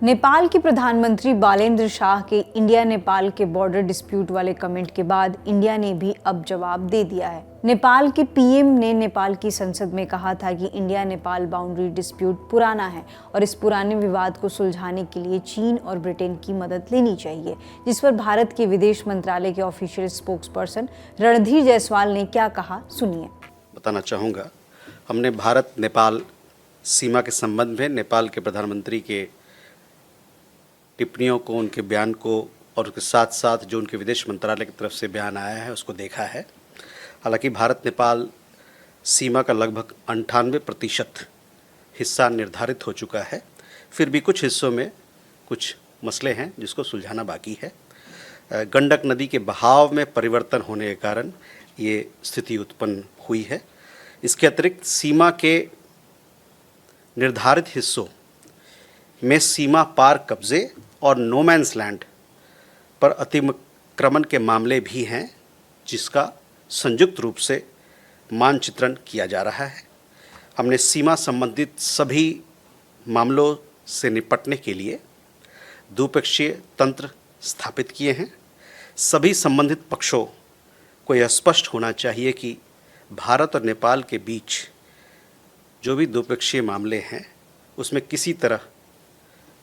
नेपाल के प्रधानमंत्री बालेंद्र शाह के इंडिया नेपाल के बॉर्डर डिस्प्यूट वाले कमेंट के बाद इंडिया ने भी अब जवाब दे दिया है। नेपाल के पीएम ने नेपाल की संसद में कहा था कि इंडिया नेपाल बाउंड्री डिस्प्यूट पुराना है और इस पुराने विवाद को सुलझाने के लिए चीन और ब्रिटेन की मदद लेनी चाहिए, जिस पर भारत के विदेश मंत्रालय के ऑफिशियल स्पोक्सपर्सन रणधीर जायसवाल ने क्या कहा, सुनिए। बताना चाहूँगा, हमने भारत नेपाल सीमा के संबंध में नेपाल के प्रधानमंत्री के टिप्पणियों को, उनके बयान को और उसके साथ साथ जो उनके विदेश मंत्रालय की तरफ से बयान आया है उसको देखा है। हालांकि भारत नेपाल सीमा का लगभग 98% हिस्सा निर्धारित हो चुका है, फिर भी कुछ हिस्सों में कुछ मसले हैं जिसको सुलझाना बाकी है। गंडक नदी के बहाव में परिवर्तन होने के कारण ये स्थिति उत्पन्न हुई है। इसके अतिरिक्त सीमा के निर्धारित हिस्सों में सीमा पार कब्जे और नो मैन्स लैंड पर अतिक्रमण के मामले भी हैं, जिसका संयुक्त रूप से मानचित्रण किया जा रहा है। हमने सीमा संबंधित सभी मामलों से निपटने के लिए द्विपक्षीय तंत्र स्थापित किए हैं। सभी संबंधित पक्षों को यह स्पष्ट होना चाहिए कि भारत और नेपाल के बीच जो भी द्विपक्षीय मामले हैं उसमें किसी तरह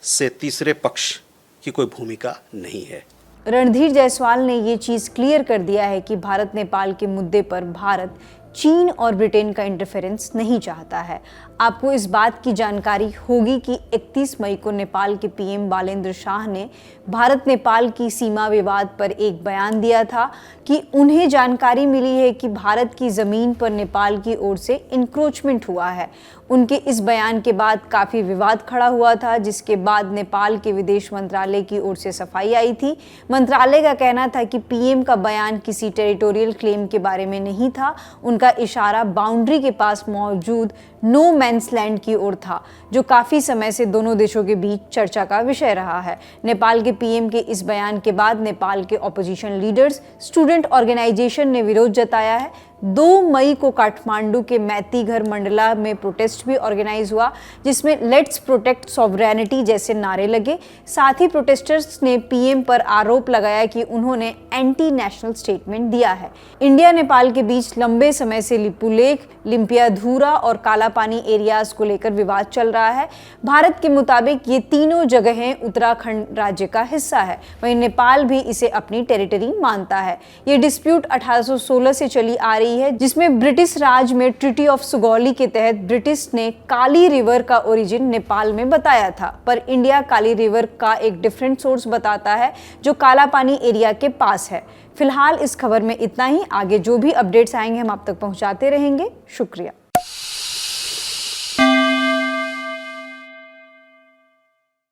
से तीसरे पक्ष की कोई भूमिका नहीं है। रणधीर जायसवाल ने ये चीज़ क्लियर कर दिया है कि भारत नेपाल के मुद्दे पर भारत चीन और ब्रिटेन का इंटरफेरेंस नहीं चाहता है। आपको इस बात की जानकारी होगी कि 31 मई को नेपाल के पीएम बालेंद्र शाह ने भारत नेपाल की सीमा विवाद पर एक बयान दिया था कि उन्हें जानकारी मिली है कि भारत की ज़मीन पर नेपाल की ओर से इंक्रोचमेंट हुआ है। उनके इस बयान के बाद काफ़ी विवाद खड़ा हुआ था, जिसके बाद नेपाल के विदेश मंत्रालय की ओर से सफाई आई थी। मंत्रालय का कहना था कि पीएम का बयान किसी टेरिटोरियल क्लेम के बारे में नहीं था, उनका इशारा बाउंड्री के पास मौजूद नो मैन्स लैंड की ओर था, जो काफ़ी समय से दोनों देशों के बीच चर्चा का विषय रहा है। नेपाल के पीएम के इस बयान के बाद नेपाल के ऑपोजिशन लीडर्स, स्टूडेंट ऑर्गेनाइजेशन ने विरोध जताया है। 2 मई को काठमांडू के मैतीघर मंडला में प्रोटेस्ट भी ऑर्गेनाइज हुआ, जिसमें लेट्स प्रोटेक्ट सॉवरेनिटी जैसे नारे लगे। साथ ही प्रोटेस्टर्स ने पीएम पर आरोप लगाया कि उन्होंने एंटी नेशनल स्टेटमेंट दिया है। इंडिया नेपाल के बीच लंबे समय से लिपुलेख, लिम्पियाधुरा और कालापानी एरियाज को लेकर विवाद चल रहा है। भारत के मुताबिक ये तीनों जगहें उत्तराखंड राज्य का हिस्सा है, वहीं नेपाल भी इसे अपनी टेरिटरी मानता है। ये डिस्प्यूट 1816 से चली आ रही है, जिसमें ब्रिटिश राज में ट्रीटी ऑफ सुगौली के तहत ब्रिटिश ने काली रिवर का ओरिजिन नेपाल में बताया था, पर इंडिया काली रिवर का एक डिफरेंट सोर्स बताता है जो कालापानी एरिया के पास है। फिलहाल इस खबर में इतना ही। आगे जो भी अपडेट्स आएंगे हम आप तक पहुंचाते रहेंगे। शुक्रिया।